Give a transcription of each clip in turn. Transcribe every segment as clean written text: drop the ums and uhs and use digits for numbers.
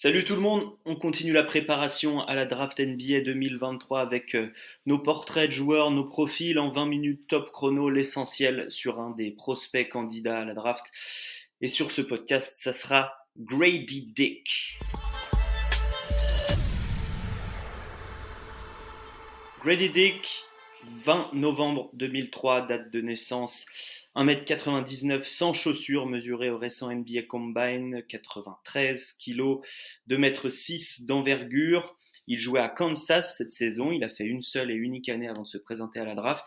Salut tout le monde, on continue la préparation à la draft NBA 2023 avec nos portraits de joueurs, nos profils en 20 minutes top chrono, l'essentiel sur un des prospects candidats à la draft. Et sur ce podcast, ça sera Grady Dick. Grady Dick, 20 novembre 2003, date de naissance, 1m99 sans chaussures, mesuré au récent NBA Combine, 93 kg, 2m6 d'envergure. Il jouait à Kansas cette saison, il a fait une seule et unique année avant de se présenter à la draft.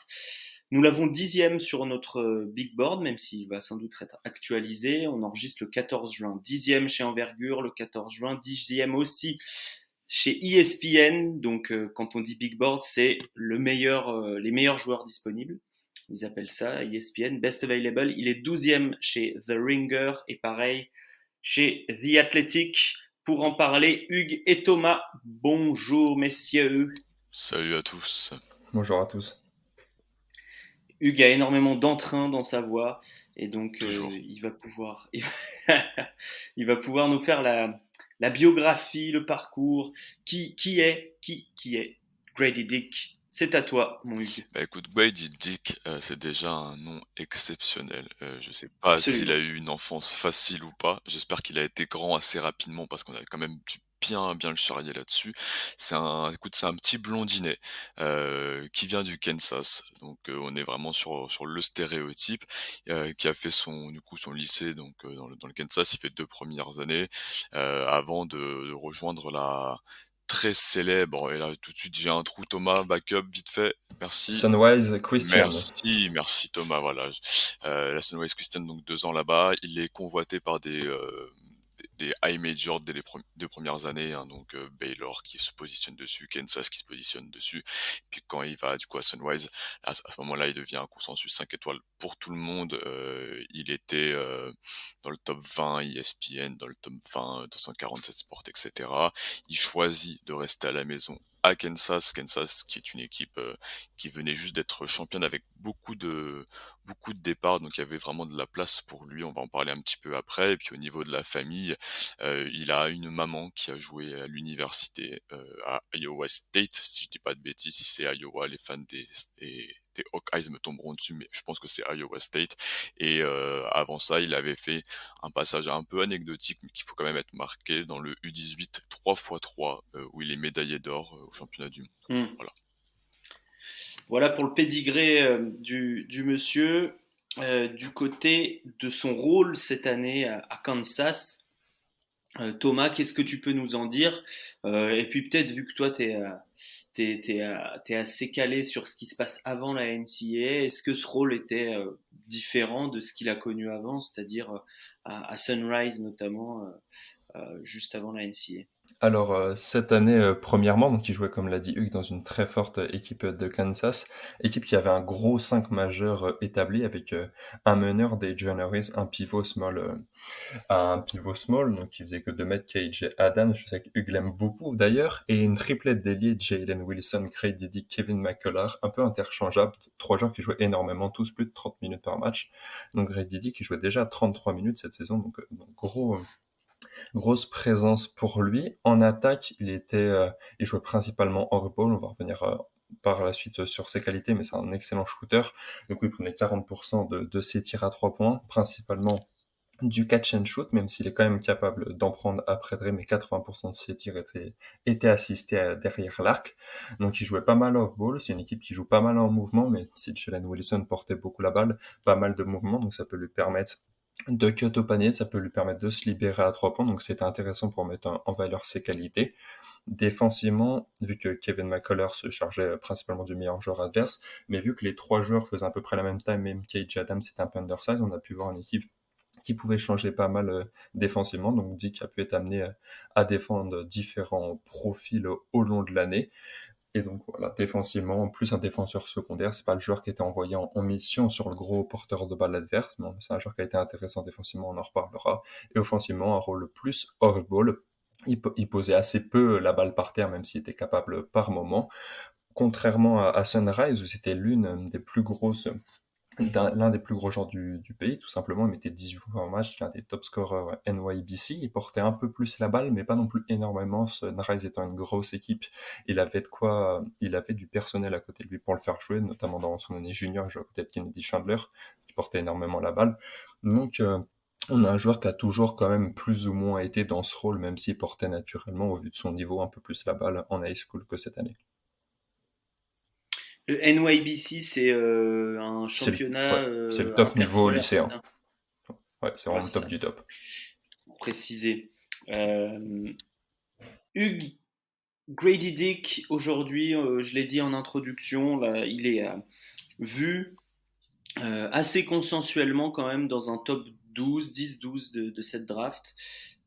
Nous l'avons 10e sur notre big board, même s'il va sans doute être actualisé. On enregistre le 14 juin, 10e chez Envergure, le 14 juin, 10e aussi chez ESPN. Donc quand on dit big board, c'est les meilleurs joueurs disponibles. Ils appellent ça ESPN, Best Available. Il est 12e chez The Ringer et pareil chez The Athletic. Pour en parler, Hugues et Thomas. Bonjour messieurs. Salut à tous. Bonjour à tous. Hugues a énormément d'entrain dans sa voix et donc Toujours. il va pouvoir il va pouvoir nous faire la biographie, le parcours, qui est Grady Dick. C'est à toi, mon Hugues. Bah écoute, Wade Dick, c'est déjà un nom exceptionnel. Je sais pas s'il a Absolument. eu une enfance facile ou pas. J'espère qu'il a été grand assez rapidement parce qu'on avait quand même dû bien le charrier là-dessus. C'est un petit blondinet qui vient du Kansas. Donc on est vraiment sur le stéréotype, qui a fait son lycée donc dans le Kansas. Il fait 2 premières années avant de rejoindre la très célèbre, et là tout de suite j'ai un trou, Thomas, backup vite fait, merci. Sunwise Christian. Merci Thomas, voilà. La Sunwise Christian, donc 2 ans là-bas, il est convoité par des high majors dès les 2 premières années, hein, donc Baylor qui se positionne dessus, Kansas qui se positionne dessus. Puis quand il va du coup à Sunwise, à ce moment-là, il devient un consensus 5 étoiles pour tout le monde. Il était dans le top 20 ESPN, dans le top 20 247 Sport, etc. Il choisit de rester à la maison à Kansas qui est une équipe qui venait juste d'être championne avec beaucoup de départs, donc il y avait vraiment de la place pour lui. On va en parler un petit peu après. Et puis au niveau de la famille, il a une maman qui a joué à l'université à Iowa State, si je dis pas de bêtises. Si c'est Iowa, les fans des Hawkeyes me tomberont dessus, mais je pense que c'est Iowa State. Et avant ça, il avait fait un passage un peu anecdotique, mais qu'il faut quand même être marqué, dans le U18 3x3, où il est médaillé d'or au championnat du monde. Hmm. Voilà. Voilà pour le pédigré du monsieur. Du côté de son rôle cette année à Kansas, Thomas, qu'est-ce que tu peux nous en dire? Et puis peut-être, vu que toi, t'es assez calé sur ce qui se passe avant la NCAA, est-ce que ce rôle était différent de ce qu'il a connu avant, c'est-à-dire à Sunrise notamment, juste avant la NCAA? Alors, cette année, premièrement, donc il jouait, comme l'a dit Hugues, dans une très forte équipe de Kansas, équipe qui avait un gros 5 majeur établi avec un meneur des Harris, un pivot small, donc qui faisait que 2 mètres, KJ Adams, je sais que Hugues l'aime beaucoup d'ailleurs, et une triplette d'ailier, Jalen Wilson, Grady Dick, Kevin McCullar, un peu interchangeable, 3 joueurs qui jouaient énormément, tous plus de 30 minutes par match. Donc Grady Dick, qui jouait déjà 33 minutes cette saison, donc grosse présence pour lui. En attaque, il jouait principalement hors ball. On va revenir par la suite sur ses qualités, mais c'est un excellent shooter. Donc il prenait 40% de ses tirs à 3 points, principalement du catch and shoot, même s'il est quand même capable d'en prendre après Dre, mais 80% de ses tirs étaient assistés derrière l'arc. Donc il jouait pas mal off-ball, c'est une équipe qui joue pas mal en mouvement, mais si Jalen Wilson portait beaucoup la balle, pas mal de mouvement, donc ça peut lui permettre de cut au panier, ça peut lui permettre de se libérer à 3 points, donc c'était intéressant pour mettre en valeur ses qualités. Défensivement, vu que Kevin McCullar se chargeait principalement du meilleur joueur adverse, mais vu que les 3 joueurs faisaient à peu près la même taille, même KJ Adams c'était un peu undersize, on a pu voir une équipe qui pouvait changer pas mal défensivement, donc Dick a pu être amené à défendre différents profils au long de l'année. Et donc voilà, défensivement, en plus un défenseur secondaire, c'est pas le joueur qui était envoyé en mission sur le gros porteur de balle adverse, mais c'est un joueur qui a été intéressant défensivement, on en reparlera. Et offensivement, un rôle plus off-ball. Il posait assez peu la balle par terre, même s'il était capable par moment. Contrairement à Sunrise, où c'était l'une des plus grosses l'un des plus gros joueurs du pays, tout simplement. Il mettait 18 points par match, l'un des top scorers NYBC. Il portait un peu plus la balle, mais pas non plus énormément. Sunrise étant une grosse équipe, il avait du personnel à côté de lui pour le faire jouer, notamment dans son année junior, il jouait à côté de Kennedy Chandler, qui portait énormément la balle. Donc, on a un joueur qui a toujours quand même plus ou moins été dans ce rôle, même s'il portait naturellement, au vu de son niveau, un peu plus la balle en high school que cette année. Le NYBC, c'est un Ouais, championnat c'est le top niveau interscolaire, c'est lycéen. ça? Ouais, c'est Ouais, vraiment le c'est top ça, du top. pour préciser. Euh, Hugues Grady Dick, aujourd'hui, je l'ai dit en introduction, là, il est vu assez consensuellement quand même dans un top 12, 10-12 de cette draft.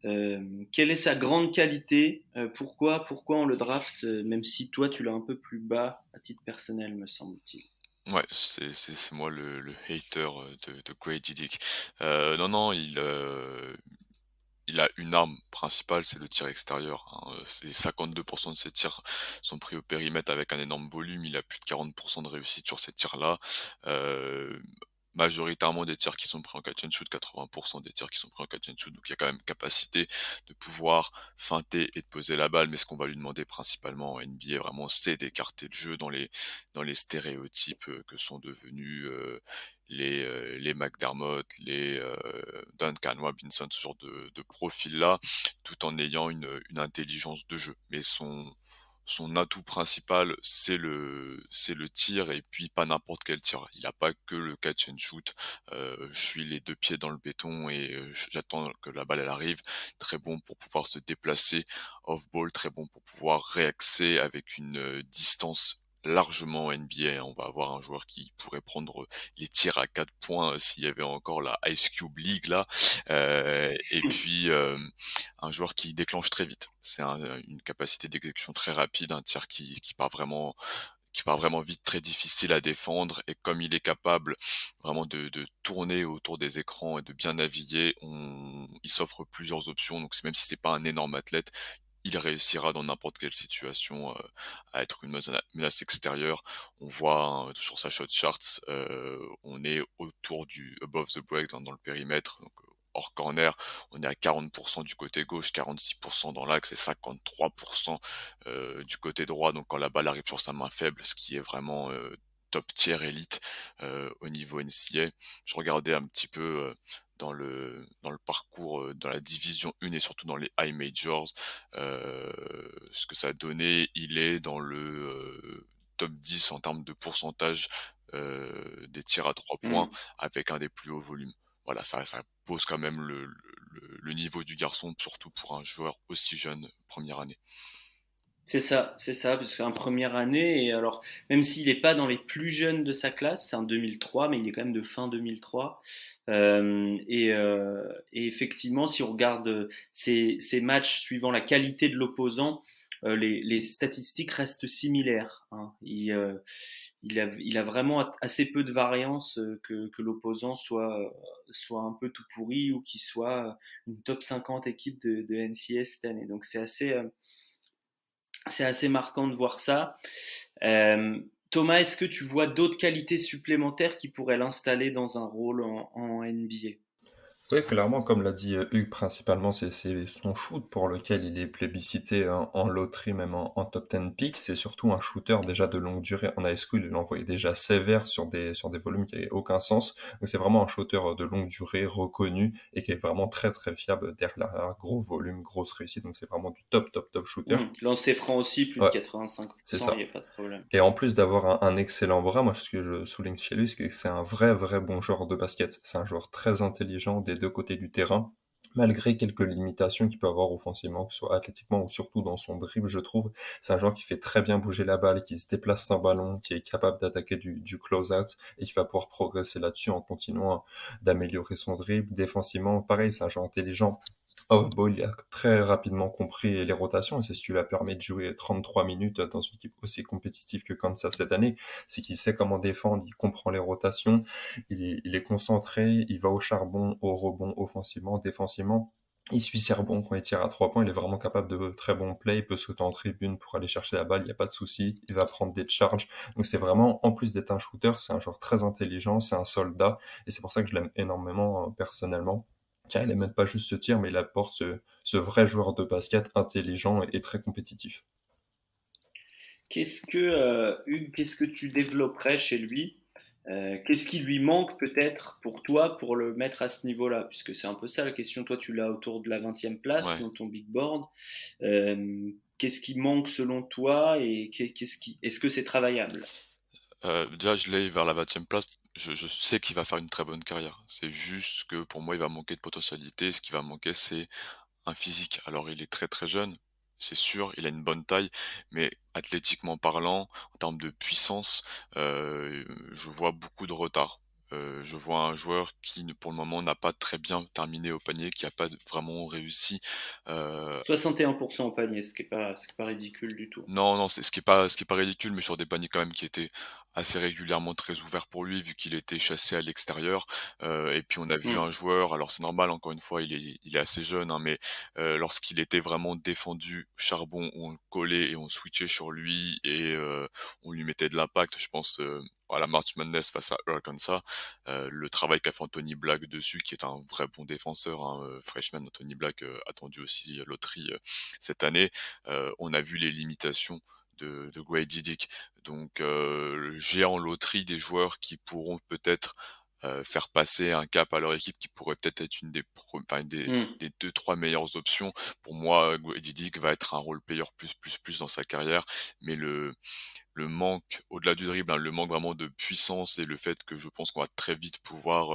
Quelle est sa grande qualité? Pourquoi on le draft, même si toi tu l'as un peu plus bas à titre personnel, me semble-t-il. Ouais, c'est moi le hater de Grady Dick. Non, non, il a une arme principale, c'est le tir extérieur, hein. C'est 52% de ses tirs sont pris au périmètre avec un énorme volume. Il a plus de 40% de réussite sur ces tirs-là. Euh, Majoritairement des tirs qui sont pris en catch and shoot, 80% des tirs qui sont pris en catch and shoot. Donc il y a quand même capacité de pouvoir feinter et de poser la balle. Mais ce qu'on va lui demander principalement en NBA, vraiment, c'est d'écarter le jeu dans les stéréotypes que sont devenus les McDermott, Duncan Robinson, ce genre de profil-là, tout en ayant une intelligence de jeu. Mais son atout principal, c'est le tir, et puis pas n'importe quel tir. Il a pas que le catch and shoot. Je suis les deux pieds dans le béton et j'attends que la balle elle arrive. Très bon pour pouvoir se déplacer off ball, très bon pour pouvoir réaxer avec une distance largement NBA. On va avoir un joueur qui pourrait prendre les tirs à 4 points s'il y avait encore la Ice Cube League là. Et puis un joueur qui déclenche très vite. C'est une capacité d'exécution très rapide, un tir qui part vraiment vite, très difficile à défendre. Et comme il est capable vraiment de tourner autour des écrans et de bien naviguer, il s'offre plusieurs options. Donc même si c'est pas un énorme athlète, il réussira dans n'importe quelle situation à être une menace extérieure. On voit hein, sur sa shot charts, on est autour du above the break dans le périmètre, donc hors corner, on est à 40% du côté gauche, 46% dans l'axe et 53% du côté droit. Donc quand la balle arrive sur sa main faible, ce qui est vraiment top tier élite au niveau NCA. Je regardais un petit peu dans le parcours, dans la division 1 et surtout dans les high majors, ce que ça a donné. Il est dans le top 10 en termes de pourcentage des tirs à 3 points Hmm. avec un des plus hauts volumes. Voilà, ça pose quand même le niveau du garçon, surtout pour un joueur aussi jeune, première année. C'est ça, parce qu'en première année, et alors, même s'il n'est pas dans les plus jeunes de sa classe, c'est un 2003, mais il est quand même de fin 2003. Et effectivement, si on regarde ces matchs suivant la qualité de l'opposant, les statistiques restent similaires, hein. Il a vraiment assez peu de variance que l'opposant soit un peu tout pourri ou qu'il soit une top 50 équipe de NCAA cette année. Donc c'est assez marquant de voir ça. Thomas, est-ce que tu vois d'autres qualités supplémentaires qui pourraient l'installer dans un rôle en NBA? Oui, clairement, comme l'a dit Hugues, principalement, c'est son shoot pour lequel il est plébiscité en loterie, même en top 10 pick. C'est surtout un shooter déjà de longue durée. En high school, il envoyait déjà sévère sur des volumes qui n'avaient aucun sens. Donc c'est vraiment un shooter de longue durée reconnu et qui est vraiment très très fiable derrière gros volume, grosse réussite. Donc c'est vraiment du top top top shooter. Lancer franc aussi, plus de Ouais, c'est 85%, il ça. n'y a pas de problème. Et en plus d'avoir un excellent bras, moi ce que je souligne chez lui, c'est que c'est un vrai vrai bon joueur de basket. C'est un joueur très intelligent des deux côtés du terrain, malgré quelques limitations qu'il peut avoir offensivement, que ce soit athlétiquement ou surtout dans son dribble, je trouve. C'est un joueur qui fait très bien bouger la balle, qui se déplace sans ballon, qui est capable d'attaquer du close-out et qui va pouvoir progresser là-dessus en continuant d'améliorer son dribble. Défensivement, pareil, c'est un joueur intelligent. Ball, il a très rapidement compris les rotations et c'est ce qui lui a permis de jouer 33 minutes dans une équipe aussi compétitive que Kansas cette année. C'est qu'il sait comment défendre, il comprend les rotations, il est concentré, il va au charbon, au rebond, offensivement, défensivement. Il suit ses rebonds quand il tire à 3 points, il est vraiment capable de très bons plays, il peut sauter en tribune pour aller chercher la balle, il y a pas de souci, il va prendre des charges. Donc c'est vraiment, en plus d'être un shooter, c'est un joueur très intelligent, c'est un soldat, et c'est pour ça que je l'aime énormément personnellement. Car il aime pas juste ce tir, mais il apporte ce vrai joueur de basket intelligent et très compétitif. Hugues, qu'est-ce que tu développerais chez lui? Qu'est-ce qui lui manque peut-être pour toi pour le mettre à ce niveau-là? Puisque c'est un peu ça la question. Toi, tu l'as autour de la 20e place Ouais. dans ton big board. Qu'est-ce qui manque selon toi et est-ce que c'est travaillable? Déjà, je l'ai vers la 20e place. Je sais qu'il va faire une très bonne carrière. C'est juste que pour moi, il va manquer de potentialité. Ce qui va manquer, c'est un physique. Alors, il est très très jeune, c'est sûr, il a une bonne taille, mais athlétiquement parlant, en termes de puissance, je vois beaucoup de retard. Je vois un joueur qui, pour le moment, n'a pas très bien terminé au panier, qui a pas vraiment réussi. 61% au panier, ce qui est pas ridicule du tout. Non, non, c'est ce qui est pas ridicule, mais sur des paniers quand même qui étaient assez régulièrement très ouverts pour lui, vu qu'il était chassé à l'extérieur. Et puis on a vu Hmm. un joueur, alors c'est normal, encore une fois, il est assez jeune, hein, mais lorsqu'il était vraiment défendu charbon, on le collait et on switchait sur lui et on lui mettait de l'impact. Je pense à la March Madness face à Arkansas, le travail qu'a fait Anthony Black dessus, qui est un vrai bon défenseur, hein, freshman Anthony Black, attendu aussi à loterie cette année. On a vu les limitations de Grady Dick. Donc j'ai en loterie des joueurs qui pourront peut-être faire passer un cap à leur équipe, qui pourrait peut-être être une enfin, Hmm. des 2-3 meilleures options. Pour moi, Grady Dick va être un role player plus dans sa carrière, mais le manque, au-delà du dribble, hein, le manque vraiment de puissance et le fait que je pense qu'on va très vite pouvoir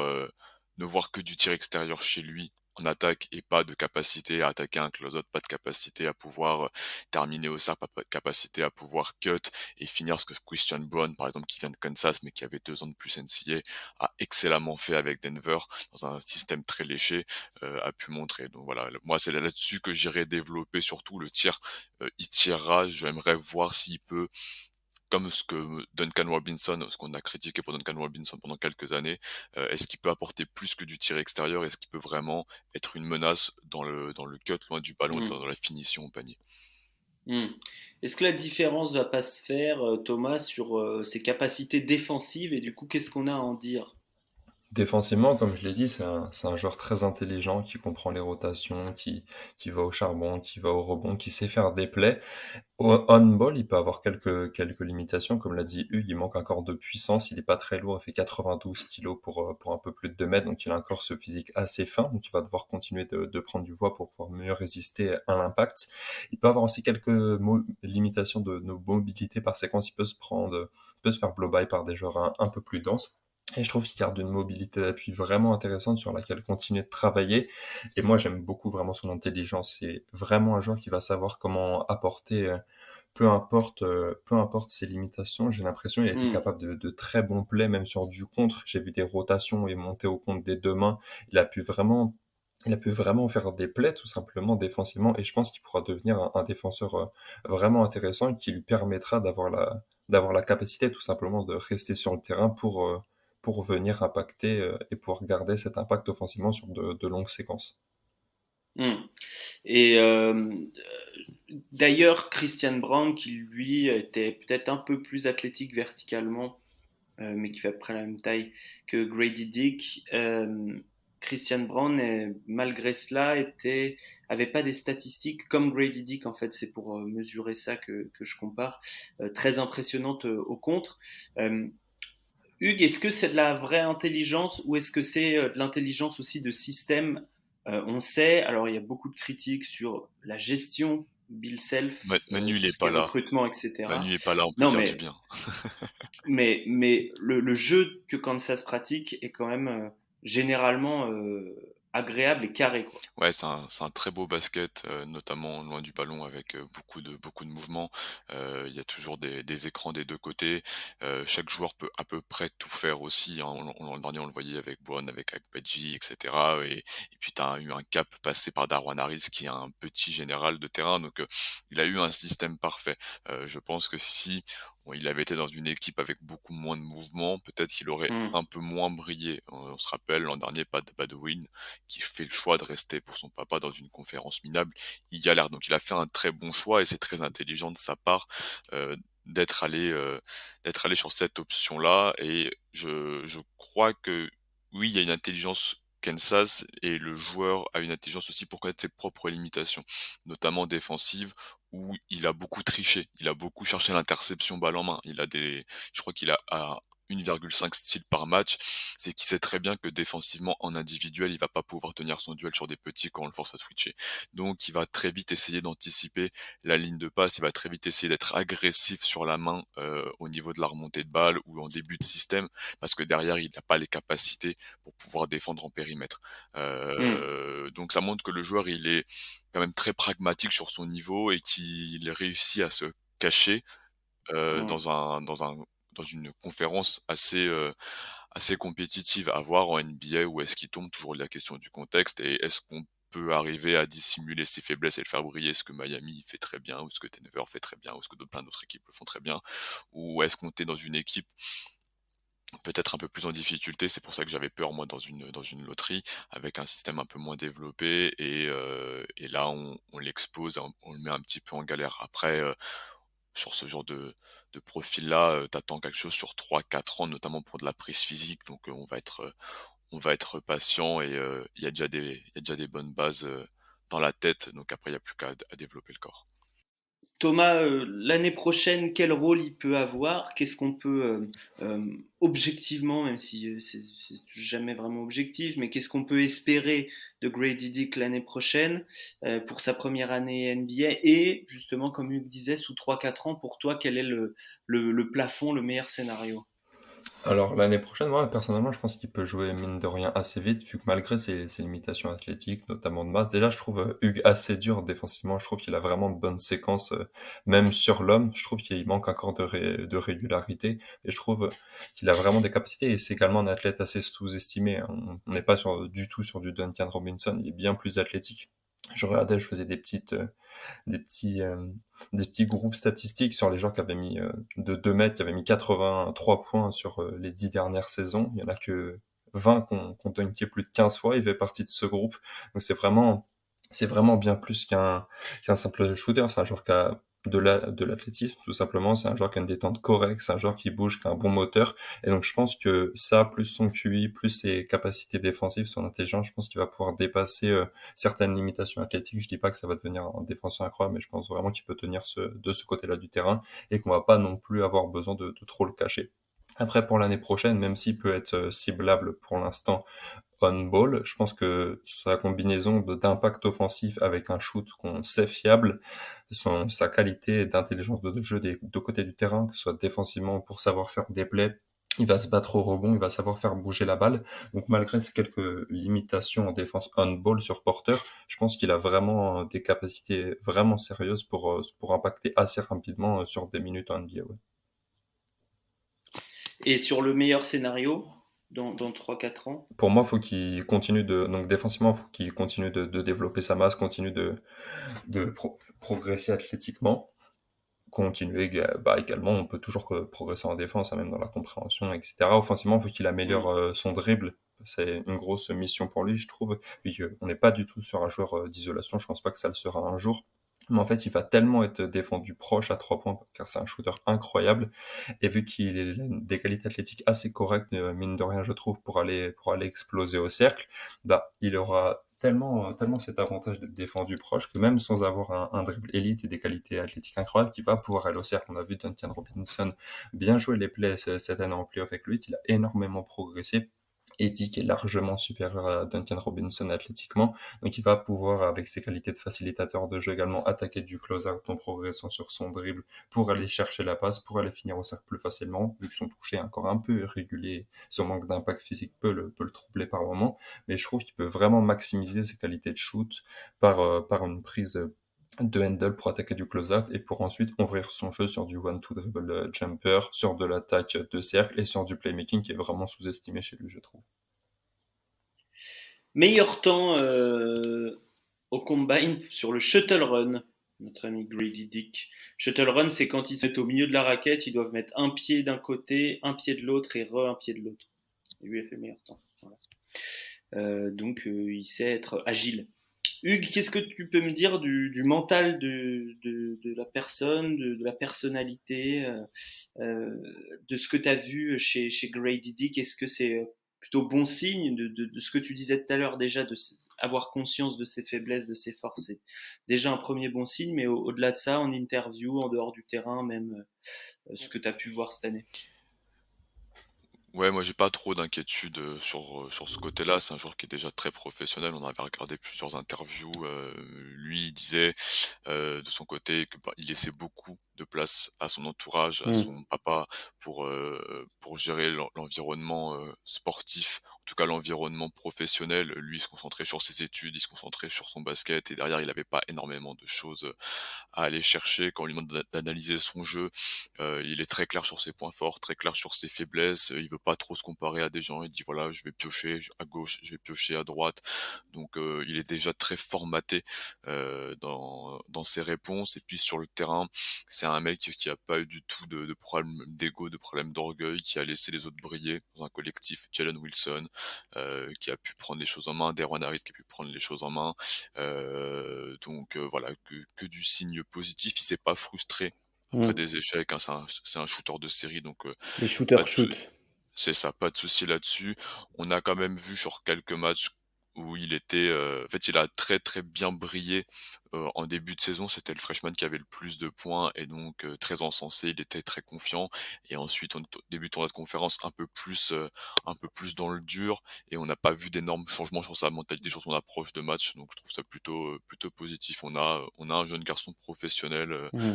ne voir que du tir extérieur chez lui en attaque et pas de capacité à attaquer un close-out, pas de capacité à pouvoir terminer au cercle, pas de capacité à pouvoir cut et finir ce que Christian Brown, par exemple, qui vient de Kansas mais qui avait 2 ans de plus NCAA, a excellemment fait avec Denver dans un système très léché, a pu montrer. Donc voilà, moi c'est là-dessus que j'irai développer surtout le tir. Il tirera, j'aimerais voir s'il peut comme ce que Duncan Robinson, ce qu'on a critiqué pour Duncan Robinson pendant quelques années, est-ce qu'il peut apporter plus que du tir extérieur? Est-ce qu'il peut vraiment être une menace dans le cut loin du ballon et Hmm. dans la finition au panier? Hmm. Est-ce que la différence va pas se faire, Thomas, sur ses capacités défensives et du coup, qu'est-ce qu'on a à en dire? Défensivement, comme je l'ai dit, c'est un joueur très intelligent qui comprend les rotations, qui va au charbon, qui va au rebond, qui sait faire des plays. Au on-ball, il peut avoir quelques limitations. Comme l'a dit Hugues, il manque encore de puissance. Il est pas très lourd. Il fait 92 kilos pour un peu plus de 2 mètres. Donc, il a encore ce physique assez fin. Donc, il va devoir continuer de prendre du poids pour pouvoir mieux résister à l'impact. Il peut avoir aussi quelques limitations de nos mobilités par séquence. Il peut se faire blow-by par des joueurs un peu plus denses. Et je trouve qu'il garde une mobilité d'appui vraiment intéressante sur laquelle continuer de travailler. Et moi, j'aime beaucoup vraiment son intelligence. C'est vraiment un joueur qui va savoir comment apporter, peu importe ses limitations. J'ai l'impression qu'il a été Hmm. capable de très bons plays, même sur du contre. J'ai vu des rotations et monter au contre des deux mains. Il a pu vraiment, il a pu vraiment faire des plays tout simplement défensivement. Et je pense qu'il pourra devenir un défenseur vraiment intéressant et qui lui permettra d'avoir la capacité tout simplement de rester sur le terrain pour venir impacter et pouvoir garder cet impact offensivement sur de longues séquences. Hmm. Et d'ailleurs, Christian Brown, qui lui était peut-être un peu plus athlétique verticalement, mais qui fait à peu près la même taille que Grady Dick, Christian Brown, malgré cela, avait pas des statistiques comme Grady Dick, en fait, c'est pour mesurer ça que je compare, très impressionnantes au contre. Euh, Hugues, est-ce que c'est de la vraie intelligence ou est-ce que c'est de l'intelligence aussi de système? On sait, alors il y a beaucoup de critiques sur la gestion, Bill Self, Manu, il tout est ce qui pas est là. recrutement, Manu etc. est pas là, on peut Non, dire du bien. mais le jeu que Kansas pratique est quand même généralement agréable et carré, quoi. Ouais, c'est un très beau basket, notamment loin du ballon avec beaucoup de mouvements. Il y a toujours des écrans des deux côtés. Chaque joueur peut à peu près tout faire aussi, hein. L'an dernier, on le voyait avec Bourne, avec Agbaji, etc. Et puis, tu as eu un cap passé par Darwan Harris, qui est un petit général de terrain. Donc, il a eu un système parfait. Je pense que si Bon, il avait été dans une équipe avec beaucoup moins de mouvement, peut-être qu'il aurait Hmm. un peu moins brillé. On se rappelle l'an dernier, Pat Badwin, qui fait le choix de rester pour son papa dans une conférence minable, il galère. Donc il a fait un très bon choix et c'est très intelligent de sa part, heu, d'être allé, heu, d'être allé sur cette option-là et je crois que, oui, il y a une intelligence Kansas et le joueur a une intelligence aussi pour connaître ses propres limitations, notamment défensives où il a beaucoup triché. Il a beaucoup cherché l'interception balle en main. Je crois qu'il a à 1,5 steals par match. C'est qu'il sait très bien que défensivement, en individuel, il va pas pouvoir tenir son duel sur des petits quand on le force à switcher. Donc, il va très vite essayer d'anticiper la ligne de passe. Il va très vite essayer d'être agressif sur la main, au niveau de la remontée de balle ou en début de système parce que derrière, il n'a pas les capacités pour pouvoir défendre en périmètre. Hmm. Donc ça montre que le joueur, il est quand même très pragmatique sur son niveau et qu'il réussit à se cacher Hmm. dans une conférence assez compétitive. À voir en NBA où est-ce qu'il tombe, toujours la question du contexte et est-ce qu'on peut arriver à dissimuler ses faiblesses et le faire briller, ce que Miami fait très bien, ou ce que Denver fait très bien, ou ce que plein d'autres équipes le font très bien, ou est-ce qu'on est dans une équipe peut-être un peu plus en difficulté, c'est pour ça que j'avais peur moi dans une loterie, avec un système un peu moins développé et là on l'expose, on le met un petit peu en galère. Après, sur ce genre de profil-là, tu quelque chose sur 3 4 ans, notamment pour de la prise physique, donc on va être patient et il y a déjà des bonnes bases, dans la tête, donc après il y a plus qu'à à développer le corps. Thomas, l'année prochaine, quel rôle il peut avoir? Qu'est-ce qu'on peut objectivement, même si c'est jamais vraiment objectif, mais qu'est-ce qu'on peut espérer de Grady Dick l'année prochaine pour sa première année NBA? Et justement, comme Hugues disait, sous 3 4 ans, pour toi, quel est le plafond, le meilleur scénario? Alors l'année prochaine, moi personnellement, je pense qu'il peut jouer mine de rien assez vite, vu que malgré ses limitations athlétiques, notamment de masse, déjà je trouve Hugues assez dur défensivement, je trouve qu'il a vraiment de bonnes séquences, même sur l'homme, je trouve qu'il manque encore de régularité, et je trouve qu'il a vraiment des capacités, et c'est également un athlète assez sous-estimé, hein. On n'est pas du tout sur du Duncan Robinson, il est bien plus athlétique. Je regardais, je faisais des petits, des petits groupes statistiques sur les joueurs qui avaient mis de 2 mètres, qui avaient mis 83 points sur les 10 dernières saisons. Il y en a que 20 qu'on dunké plus de 15 fois. Il fait partie de ce groupe. Donc c'est vraiment bien plus qu'un simple shooter. C'est un joueur qui a de l'athlétisme, tout simplement. C'est un joueur qui a une détente correcte. C'est un joueur qui bouge, qui a un bon moteur. Et donc, je pense que ça, plus son QI, plus ses capacités défensives, son intelligence, je pense qu'il va pouvoir dépasser certaines limitations athlétiques. Je dis pas que ça va devenir un défenseur incroyable, mais je pense vraiment qu'il peut tenir de ce côté-là du terrain et qu'on va pas non plus avoir besoin de trop le cacher. Après, pour l'année prochaine, même s'il peut être ciblable pour l'instant on-ball, je pense que sa combinaison d'impact offensif avec un shoot qu'on sait fiable, sa qualité d'intelligence de jeu des deux côtés du terrain, que ce soit défensivement pour savoir faire des plays, il va se battre au rebond, il va savoir faire bouger la balle. Donc malgré ces quelques limitations en défense on-ball sur porteur, je pense qu'il a vraiment des capacités vraiment sérieuses pour impacter assez rapidement sur des minutes en NBA. Ouais. Et sur le meilleur scénario, dans 3 4 ans? Pour moi, faut qu'il continue donc défensivement, faut qu'il continue de développer sa masse, continue de progresser athlétiquement. Continuer également, on peut toujours progresser en défense, hein, même dans la compréhension, etc. Offensivement, il faut qu'il améliore Hmm. son dribble. C'est une grosse mission pour lui, je trouve. Puis on n'est pas du tout sur un joueur d'isolation. Je pense pas que ça le sera un jour. Mais en fait, il va tellement être défendu proche à 3 points, car c'est un shooter incroyable. Et vu qu'il a des qualités athlétiques assez correctes, mine de rien, je trouve, pour aller exploser au cercle, bah, il aura tellement cet avantage d'être défendu proche que même sans avoir un dribble élite et des qualités athlétiques incroyables, il va pouvoir aller au cercle. On a vu Duncan Robinson bien jouer les plays cette année en playoff avec lui. Il a énormément progressé. Eddie qui est largement supérieur à Duncan Robinson athlétiquement. Donc il va pouvoir, avec ses qualités de facilitateur de jeu également, attaquer du close-out en progressant sur son dribble pour aller chercher la passe, pour aller finir au cercle plus facilement, vu que son toucher est encore un peu irrégulier, son manque d'impact physique peut le troubler par moment, mais je trouve qu'il peut vraiment maximiser ses qualités de shoot par une prise de handle pour attaquer du close-out et pour ensuite ouvrir son jeu sur du one-two dribble jumper, sur de l'attaque de cercle et sur du playmaking qui est vraiment sous-estimé chez lui, je trouve. Meilleur temps au combine sur le shuttle run. notre ami Grady Dick. Shuttle run, c'est quand ils se mettent au milieu de la raquette, ils doivent mettre un pied d'un côté, un pied de l'autre et un pied de l'autre. Et lui a fait le meilleur temps. Voilà. Donc il sait être agile. Hugues, qu'est-ce que tu peux me dire du mental de la personne, de la personnalité, de ce que tu as vu chez Grady Dick? Est-ce que c'est plutôt bon signe de ce que tu disais tout à l'heure déjà, avoir conscience de ses faiblesses, de ses forces? C'est déjà un premier bon signe, mais au-delà de ça, en interview, en dehors du terrain, même ce que tu as pu voir cette année. Ouais, moi j'ai pas trop d'inquiétude sur ce côté-là. C'est un joueur qui est déjà très professionnel. On avait regardé plusieurs interviews. Lui, il disait de son côté que il laissait beaucoup de place à son entourage, à Mm. son papa pour gérer l'environnement sportif, en tout cas l'environnement professionnel. Lui, il se concentrait sur ses études, il se concentrait sur son basket et derrière, il avait pas énormément de choses à aller chercher. Quand on lui demande d'analyser son jeu, il est très clair sur ses points forts, très clair sur ses faiblesses. Il veut pas trop se comparer à des gens. Il dit voilà, je vais piocher à gauche, je vais piocher à droite. Donc il est déjà très formaté dans ses réponses. Et puis sur le terrain, c'est un mec qui a pas eu du tout de problème d'ego, de problème d'orgueil, qui a laissé les autres briller dans un collectif. Jalen Wilson, qui a pu prendre les choses en main, Daron Harris qui a pu prendre les choses en main. Donc voilà, que du signe positif. Il s'est pas frustré après Mm. des échecs, hein. C'est un shooter de série, donc Les pas shooters de shoot. c'est ça, pas de souci là-dessus. On a quand même vu sur quelques matchs où il était, en fait, il a très, très bien brillé, en début de saison. C'était le freshman qui avait le plus de points et donc très encensé. Il était très confiant et ensuite, début de tournoi de conférence, un peu plus dans le dur et on n'a pas vu d'énormes changements sur sa mentalité, sur son approche de match. Donc je trouve ça plutôt positif. On a un jeune garçon professionnel, Mm.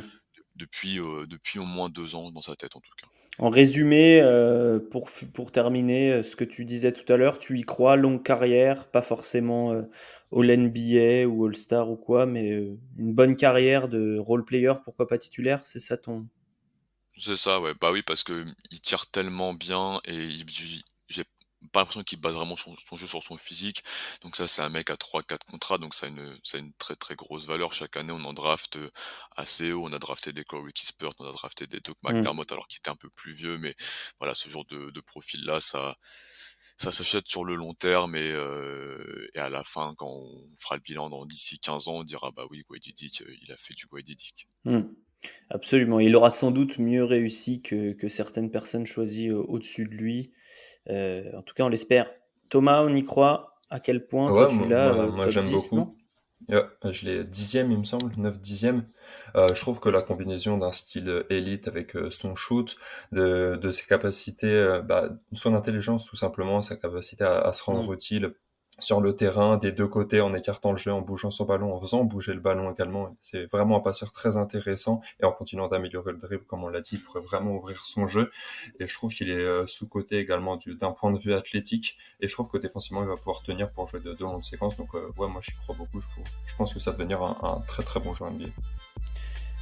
depuis au moins 2 ans dans sa tête, en tout cas. En résumé, pour terminer, ce que tu disais tout à l'heure, tu y crois, longue carrière, pas forcément All NBA ou All Star ou quoi, mais une bonne carrière de role player, pourquoi pas titulaire, c'est ça ton... C'est ça, ouais. Bah oui, parce que il tire tellement bien et j'ai pas l'impression qu'il base vraiment son jeu sur son physique. Donc ça, c'est un mec à 3 4 contrats, donc ça a une très très grosse valeur. Chaque année, on en draft assez haut. On a drafté des Corey Kispert, on a drafté des Doug Mm. McDermott, alors qu'il était un peu plus vieux, mais voilà, ce genre de profil-là, ça s'achète sur le long terme et à la fin, quand on fera le bilan dans d'ici 15 ans, on dira bah oui, Gwady Dick, il a fait du Gwady Dick. Mm. Absolument, il aura sans doute mieux réussi que certaines personnes choisies au-dessus de lui. En tout cas, on l'espère. Thomas, on y croit. À quel point toi Ouais, tu l'as moi top j'aime 10, beaucoup. non? Je l'ai 10e, il me semble, 9 10e. Je trouve que la combinaison d'un style élite avec son shoot, de ses capacités, son intelligence tout simplement, sa capacité à se rendre Mm. utile sur le terrain, des deux côtés, en écartant le jeu, en bougeant son ballon, en faisant bouger le ballon également. C'est vraiment un passeur très intéressant et en continuant d'améliorer le dribble, comme on l'a dit, il pourrait vraiment ouvrir son jeu. Et je trouve qu'il est sous-coté également d'un point de vue athlétique. Et je trouve que défensivement, il va pouvoir tenir pour jouer de longues séquences. Donc ouais, moi j'y crois beaucoup. Je pense que ça va devenir un très très bon joueur NBA.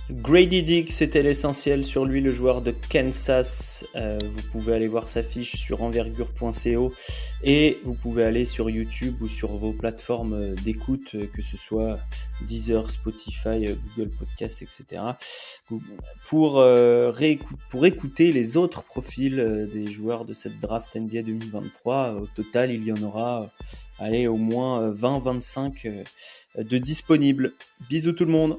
Grady Dick, c'était l'essentiel sur lui, le joueur de Kansas. Vous pouvez aller voir sa fiche sur envergure.co et vous pouvez aller sur YouTube ou sur vos plateformes d'écoute, que ce soit Deezer, Spotify, Google Podcast, etc. Pour écouter les autres profils des joueurs de cette draft NBA 2023. Au total, il y en aura au moins 20-25 de disponibles. Bisous tout le monde.